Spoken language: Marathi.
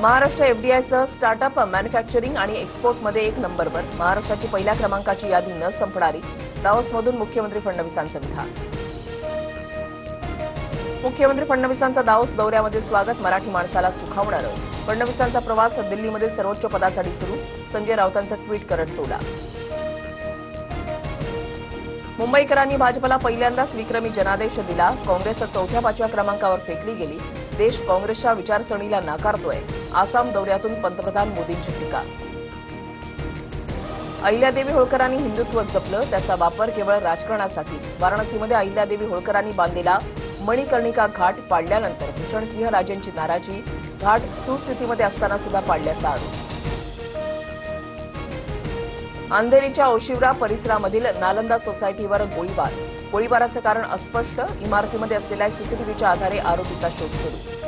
महाराष्ट्र एफडीआयसह स्टार्टअप मॅन्युफॅक्चरिंग आणि एक्सपोर्टमध्ये 1 नंबरवर. महाराष्ट्राची पहिल्या क्रमांकाची यादी न संपणारी. दावोसमधून मुख्यमंत्री फडणवीसांचं विधान. मुख्यमंत्री फडणवीसांचा दावोस दौऱ्यामध्ये स्वागत. मराठी माणसाला सुखावणारं. फडणवीसांचा प्रवास दिल्लीमध्ये सर्वोच्च पदासाठी सुरू. संजय राऊतांचं ट्विट करत टोला. मुंबईकरांनी भाजपला पहिल्यांदाच विक्रमी जनादेश दिला. काँग्रेस 4थ्या-5व्या क्रमांकावर फेकली गेली. देश काँग्रेसच्या विचारसरणीला नाकारतोय. आसाम दौऱ्यातून पंतप्रधान मोदींची टीका. अहिल्यादेवी होळकरांनी हिंदुत्व जपलं. त्याचा वापर केवळ राजकारणासाठीच. वाराणसीमध्ये अहिल्यादेवी होळकरांनी बांधलेला मणिकर्णिका घाट पाडल्यानंतर भूषणसिंह राजेंची नाराजी. घाट सुस्थितीमध्ये असताना सुद्धा पाडल्याचा आरोप. अंधेरीच्या ओशिवरा परिसरामधील नालंदा सोसायटीवर गोळीबार. गोळीबाराचं कारण अस्पष्ट. इमारतीमध्ये असलेल्या सीसीटीव्हीच्या आधारे आरोपीचा शोध सुरू.